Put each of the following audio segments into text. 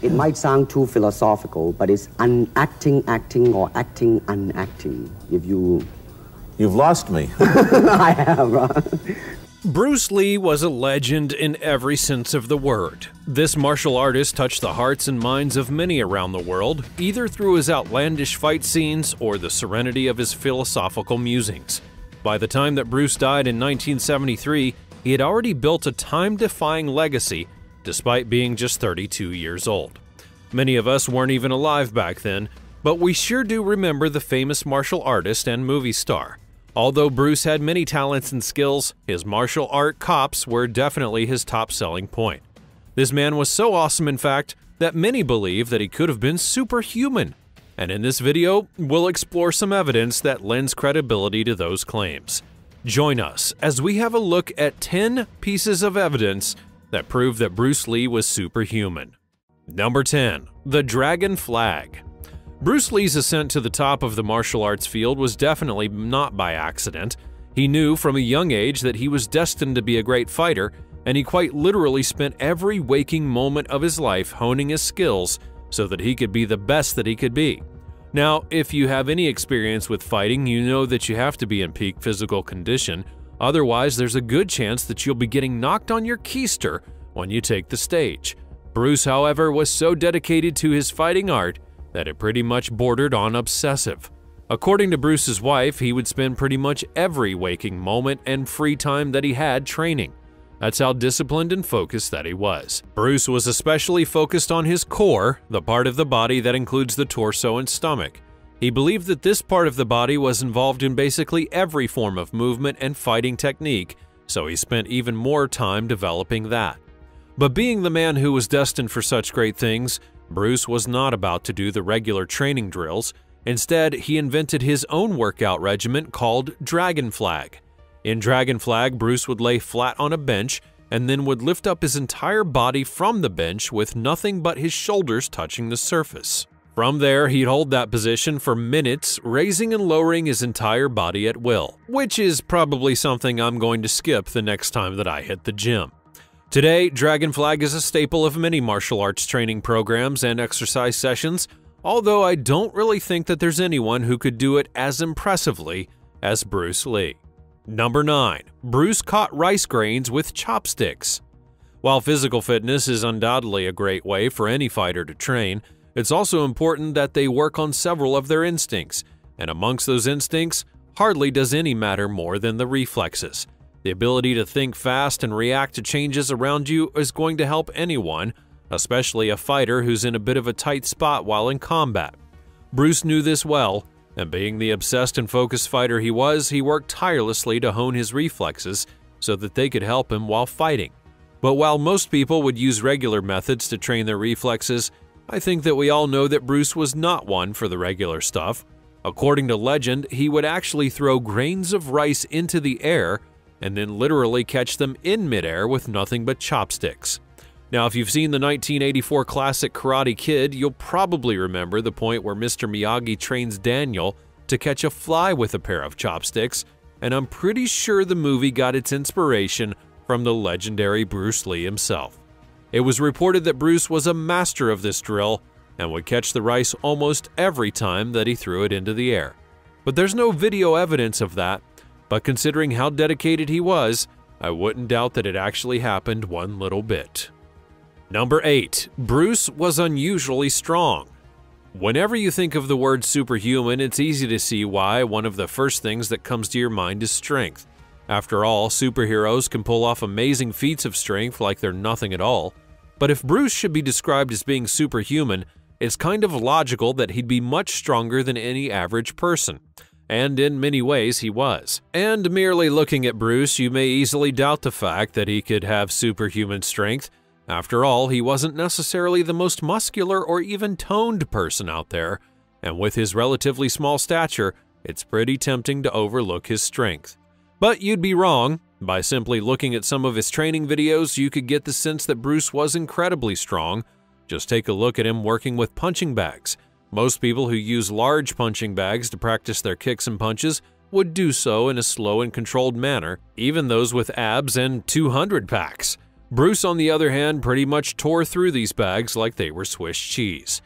It might sound too philosophical, but it's unacting acting or acting unacting. You've lost me. I have. Bruce Lee was a legend in every sense of the word. This martial artist touched the hearts and minds of many around the world, either through his outlandish fight scenes or the serenity of his philosophical musings. By the time that Bruce died in 1973, he had already built a time-defying legacy, despite being just 32 years old. Many of us weren't even alive back then, but we sure do remember the famous martial artist and movie star. Although Bruce had many talents and skills, his martial art chops were definitely his top selling point. This man was so awesome, in fact, that many believe that he could have been superhuman. And in this video, we'll explore some evidence that lends credibility to those claims. Join us as we have a look at 10 pieces of evidence that prove that Bruce Lee was superhuman. Number 10. The Dragon Flag. Bruce Lee's ascent to the top of the martial arts field was definitely not by accident. He knew from a young age that he was destined to be a great fighter, and he quite literally spent every waking moment of his life honing his skills so that he could be the best that he could be. Now, if you have any experience with fighting, you know that you have to be in peak physical condition, otherwise there's a good chance that you'll be getting knocked on your keister when you take the stage. Bruce, however, was so dedicated to his fighting art that it pretty much bordered on obsessive. According to Bruce's wife, he would spend pretty much every waking moment and free time that he had training. That's how disciplined and focused that he was. Bruce was especially focused on his core, the part of the body that includes the torso and stomach. He believed that this part of the body was involved in basically every form of movement and fighting technique, so he spent even more time developing that. But being the man who was destined for such great things, Bruce was not about to do the regular training drills. Instead, he invented his own workout regimen called Dragon Flag. In Dragon Flag, Bruce would lay flat on a bench and then would lift up his entire body from the bench with nothing but his shoulders touching the surface. From there, he'd hold that position for minutes, raising and lowering his entire body at will, which is probably something I'm going to skip the next time that I hit the gym. Today, Dragon Flag is a staple of many martial arts training programs and exercise sessions, although I don't really think that there's anyone who could do it as impressively as Bruce Lee. Number 9. Bruce caught rice grains with chopsticks. While physical fitness is undoubtedly a great way for any fighter to train, it's also important that they work on several of their instincts, and amongst those instincts, hardly does any matter more than the reflexes. The ability to think fast and react to changes around you is going to help anyone, especially a fighter who's in a bit of a tight spot while in combat. Bruce knew this well, and being the obsessed and focused fighter he was, he worked tirelessly to hone his reflexes so that they could help him while fighting. But while most people would use regular methods to train their reflexes, I think that we all know that Bruce was not one for the regular stuff. According to legend, he would actually throw grains of rice into the air and then literally catch them in midair with nothing but chopsticks. Now, if you've seen the 1984 classic Karate Kid, you'll probably remember the point where Mr. Miyagi trains Daniel to catch a fly with a pair of chopsticks, and I'm pretty sure the movie got its inspiration from the legendary Bruce Lee himself. It was reported that Bruce was a master of this drill and would catch the rice almost every time that he threw it into the air. But there's no video evidence of that, but considering how dedicated he was, I wouldn't doubt that it actually happened one little bit. Number 8. Bruce was unusually strong. Whenever you think of the word superhuman, it's easy to see why one of the first things that comes to your mind is strength. After all, superheroes can pull off amazing feats of strength like they're nothing at all. But if Bruce should be described as being superhuman, it's kind of logical that he'd be much stronger than any average person. And in many ways he was. And merely looking at Bruce, you may easily doubt the fact that he could have superhuman strength. After all, he wasn't necessarily the most muscular or even toned person out there, and with his relatively small stature, it's pretty tempting to overlook his strength. But you'd be wrong. By simply looking at some of his training videos, you could get the sense that Bruce was incredibly strong. Just take a look at him working with punching bags. Most people who use large punching bags to practice their kicks and punches would do so in a slow and controlled manner, even those with abs and 200 packs. Bruce, on the other hand, pretty much tore through these bags like they were Swiss cheese.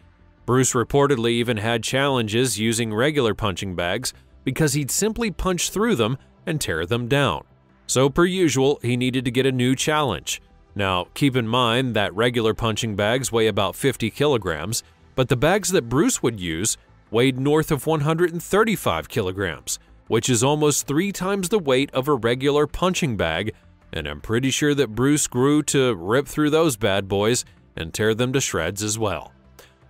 Bruce reportedly even had challenges using regular punching bags because he'd simply punch through them and tear them down. So per usual, he needed to get a new challenge. Now, keep in mind that regular punching bags weigh about 50 kilograms, but the bags that Bruce would use weighed north of 135 kilograms, which is almost 3 times the weight of a regular punching bag, and I'm pretty sure that Bruce grew to rip through those bad boys and tear them to shreds as well.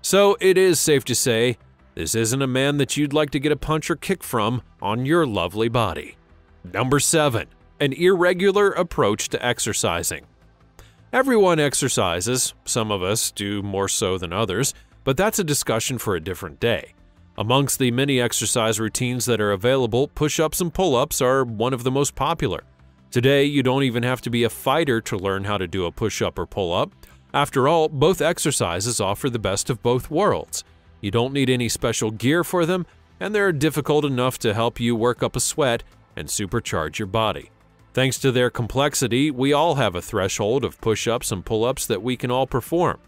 So it is safe to say, this isn't a man that you'd like to get a punch or kick from on your lovely body. Number 7. An irregular approach to exercising. Everyone exercises, some of us do more so than others, but that's a discussion for a different day. Amongst the many exercise routines that are available, push-ups and pull-ups are one of the most popular. Today, you don't even have to be a fighter to learn how to do a push-up or pull-up. After all, both exercises offer the best of both worlds. You don't need any special gear for them, and they're difficult enough to help you work up a sweat and supercharge your body. Thanks to their complexity, we all have a threshold of push-ups and pull-ups that we can all perform.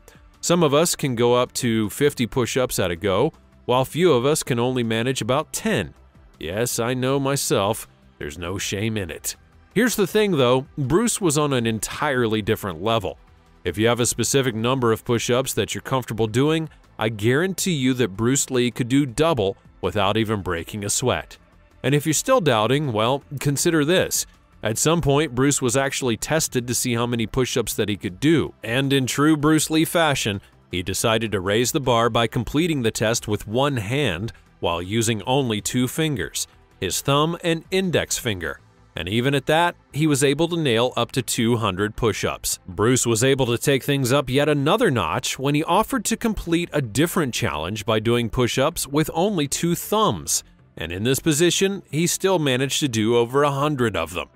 Some of us can go up to 50 push-ups at a go, while few of us can only manage about 10. Yes, I know myself, there's no shame in it. Here's the thing though, Bruce was on an entirely different level. If you have a specific number of push-ups that you're comfortable doing, I guarantee you that Bruce Lee could do double without even breaking a sweat. And if you're still doubting, well, consider this. At some point, Bruce was actually tested to see how many push-ups that he could do, and in true Bruce Lee fashion, he decided to raise the bar by completing the test with one hand while using only 2 fingers, his thumb and index finger. And even at that, he was able to nail up to 200 push-ups. Bruce was able to take things up yet another notch when he offered to complete a different challenge by doing push-ups with only 2 thumbs. And in this position, he still managed to do over 100 of them.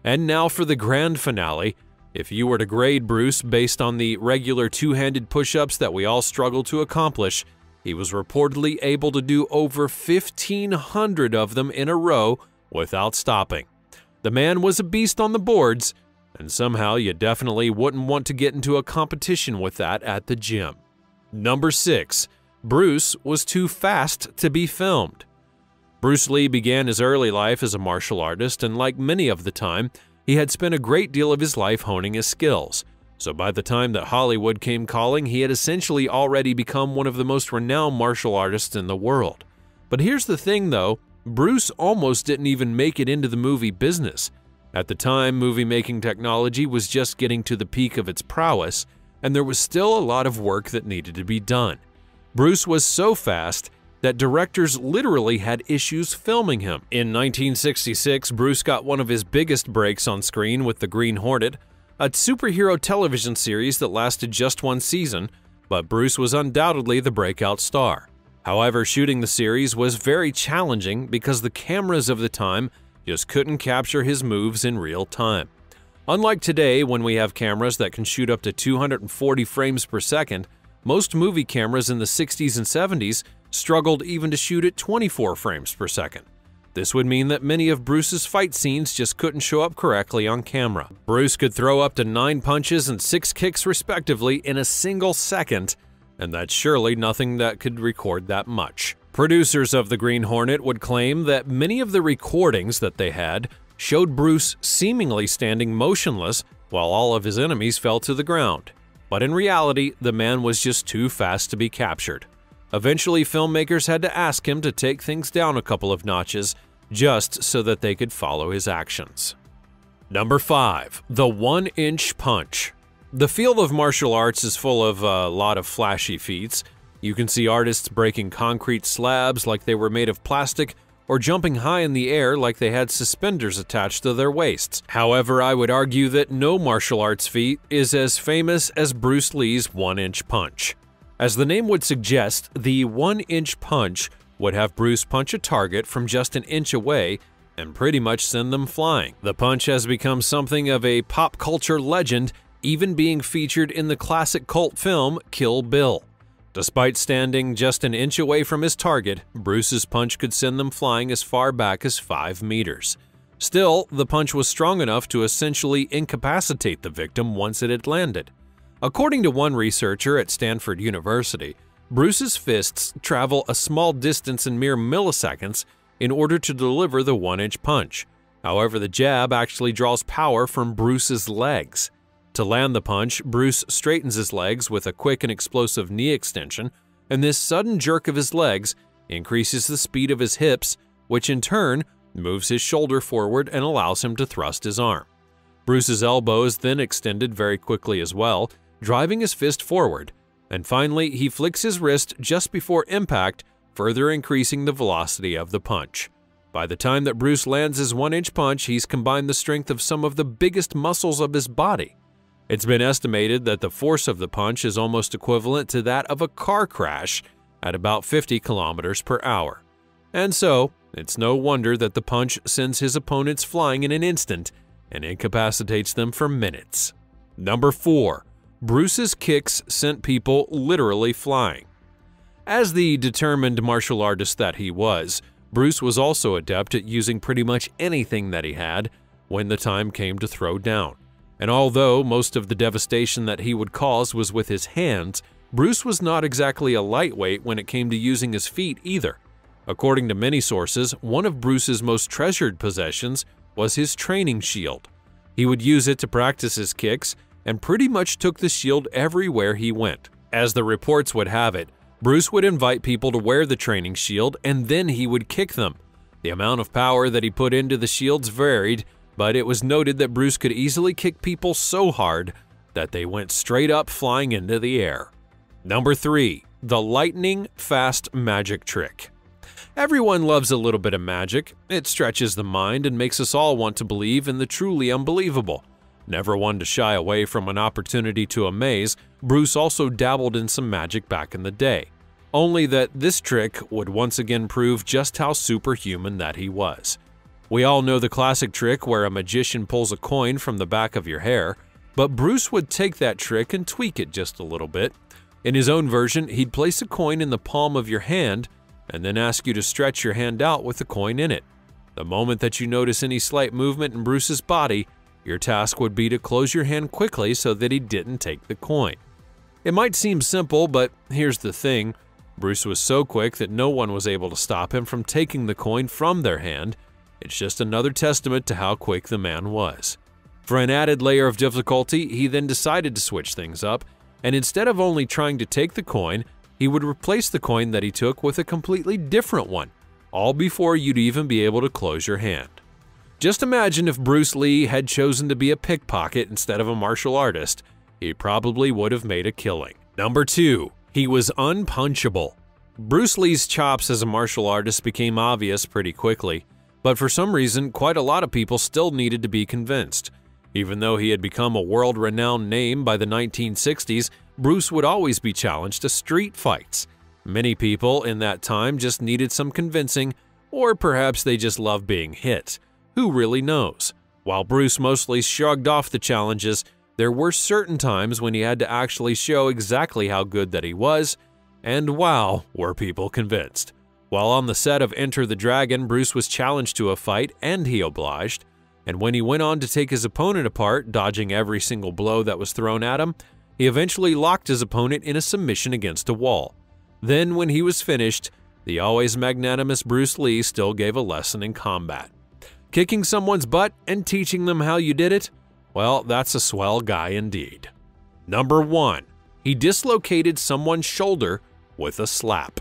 And now for the grand finale. If you were to grade Bruce based on the regular 2-handed push-ups that we all struggle to accomplish, he was reportedly able to do over 1,500 of them in a row without stopping. The man was a beast on the boards, and somehow you definitely wouldn't want to get into a competition with that at the gym. Number 6. Bruce was too fast to be filmed. Bruce Lee began his early life as a martial artist, and like many of the time, he had spent a great deal of his life honing his skills. So by the time that Hollywood came calling, he had essentially already become one of the most renowned martial artists in the world. But here's the thing though, Bruce almost didn't even make it into the movie business. At the time, movie-making technology was just getting to the peak of its prowess, and there was still a lot of work that needed to be done. Bruce was so fast that directors literally had issues filming him. In 1966, Bruce got one of his biggest breaks on screen with The Green Hornet, a superhero television series that lasted just 1 season, but Bruce was undoubtedly the breakout star. However, shooting the series was very challenging because the cameras of the time just couldn't capture his moves in real time. Unlike today, when we have cameras that can shoot up to 240 frames per second, most movie cameras in the 60s and 70s struggled even to shoot at 24 frames per second. This would mean that many of Bruce's fight scenes just couldn't show up correctly on camera. Bruce could throw up to 9 punches and 6 kicks respectively in a single second, and that's surely nothing that could record that much. Producers of The Green Hornet would claim that many of the recordings that they had showed Bruce seemingly standing motionless while all of his enemies fell to the ground. But in reality, the man was just too fast to be captured. Eventually, filmmakers had to ask him to take things down a couple of notches just so that they could follow his actions. Number 5. The 1-inch punch. The field of martial arts is full of a lot of flashy feats. You can see artists breaking concrete slabs like they were made of plastic, or jumping high in the air like they had suspenders attached to their waists. However, I would argue that no martial arts feat is as famous as Bruce Lee's 1-inch punch. As the name would suggest, the 1-inch punch would have Bruce punch a target from just an inch away and pretty much send them flying. The punch has become something of a pop culture legend, even being featured in the classic cult film Kill Bill. Despite standing just an inch away from his target, Bruce's punch could send them flying as far back as 5 meters. Still, the punch was strong enough to essentially incapacitate the victim once it had landed. According to one researcher at Stanford University, Bruce's fists travel a small distance in mere milliseconds in order to deliver the 1-inch punch. However, the jab actually draws power from Bruce's legs. To land the punch, Bruce straightens his legs with a quick and explosive knee extension, and this sudden jerk of his legs increases the speed of his hips, which in turn moves his shoulder forward and allows him to thrust his arm. Bruce's elbow is then extended very quickly as well, driving his fist forward, and finally he flicks his wrist just before impact, further increasing the velocity of the punch. By the time that Bruce lands his 1-inch punch, he's combined the strength of some of the biggest muscles of his body. It's been estimated that the force of the punch is almost equivalent to that of a car crash at about 50 kilometers per hour. And so, it's no wonder that the punch sends his opponents flying in an instant and incapacitates them for minutes. Number 4. Bruce's kicks sent people literally flying. As the determined martial artist that he was, Bruce was also adept at using pretty much anything that he had when the time came to throw down. And although most of the devastation that he would cause was with his hands, Bruce was not exactly a lightweight when it came to using his feet either. According to many sources, one of Bruce's most treasured possessions was his training shield. He would use it to practice his kicks and pretty much took the shield everywhere he went. As the reports would have it, Bruce would invite people to wear the training shield and then he would kick them. The amount of power that he put into the shields varied, but it was noted that Bruce could easily kick people so hard that they went straight up flying into the air. Number 3. The lightning-fast magic trick. Everyone loves a little bit of magic. It stretches the mind and makes us all want to believe in the truly unbelievable. Never one to shy away from an opportunity to amaze, Bruce also dabbled in some magic back in the day. Only that this trick would once again prove just how superhuman that he was. We all know the classic trick where a magician pulls a coin from the back of your hair, but Bruce would take that trick and tweak it just a little bit. In his own version, he'd place a coin in the palm of your hand and then ask you to stretch your hand out with the coin in it. The moment that you notice any slight movement in Bruce's body, your task would be to close your hand quickly so that he didn't take the coin. It might seem simple, but here's the thing. Bruce was so quick that no one was able to stop him from taking the coin from their hand. It's just another testament to how quick the man was. For an added layer of difficulty, he then decided to switch things up, and instead of only trying to take the coin, he would replace the coin that he took with a completely different one, all before you'd even be able to close your hand. Just imagine if Bruce Lee had chosen to be a pickpocket instead of a martial artist. He probably would have made a killing. Number 2. He was unpunchable. Bruce Lee's chops as a martial artist became obvious pretty quickly, but for some reason, quite a lot of people still needed to be convinced. Even though he had become a world-renowned name by the 1960s, Bruce would always be challenged to street fights. Many people in that time just needed some convincing, or perhaps they just loved being hit. Who really knows? While Bruce mostly shrugged off the challenges, there were certain times when he had to actually show exactly how good that he was, and wow, were people convinced. While on the set of Enter the Dragon, Bruce was challenged to a fight and he obliged, and when he went on to take his opponent apart, dodging every single blow that was thrown at him, he eventually locked his opponent in a submission against a wall. Then, when he was finished, the always magnanimous Bruce Lee still gave a lesson in combat. Kicking someone's butt and teaching them how you did it? Well, that's a swell guy indeed. Number 1. He dislocated someone's shoulder with a slap.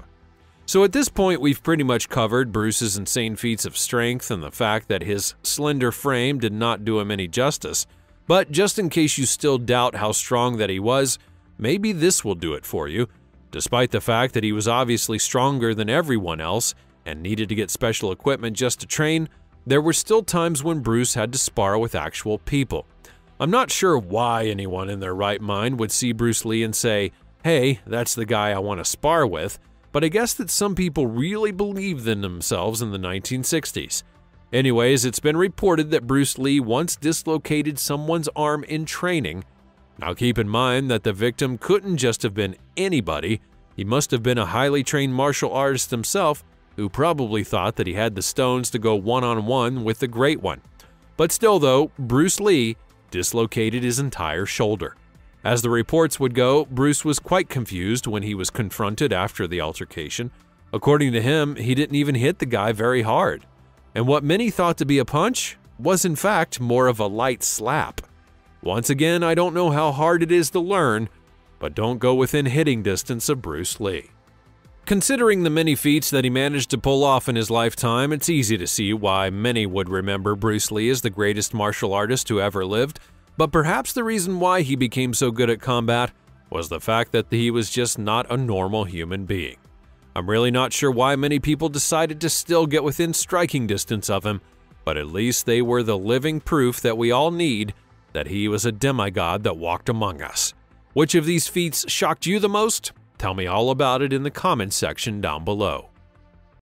So at this point, we've pretty much covered Bruce's insane feats of strength and the fact that his slender frame did not do him any justice. But just in case you still doubt how strong that he was, maybe this will do it for you. Despite the fact that he was obviously stronger than everyone else and needed to get special equipment just to train, there were still times when Bruce had to spar with actual people. I'm not sure why anyone in their right mind would see Bruce Lee and say, hey, that's the guy I want to spar with, but I guess that some people really believed in themselves in the 1960s. Anyways, it's been reported that Bruce Lee once dislocated someone's arm in training. Now keep in mind that the victim couldn't just have been anybody. He must have been a highly trained martial artist himself, who probably thought that he had the stones to go one-on-one with the Great One. But still though, Bruce Lee dislocated his entire shoulder. As the reports would go, Bruce was quite confused when he was confronted after the altercation. According to him, he didn't even hit the guy very hard. And what many thought to be a punch was in fact more of a light slap. Once again, I don't know how hard it is to learn, but don't go within hitting distance of Bruce Lee. Considering the many feats that he managed to pull off in his lifetime, it's easy to see why many would remember Bruce Lee as the greatest martial artist who ever lived, but perhaps the reason why he became so good at combat was the fact that he was just not a normal human being. I'm really not sure why many people decided to still get within striking distance of him, but at least they were the living proof that we all need that he was a demigod that walked among us. Which of these feats shocked you the most? Tell me all about it in the comments section down below.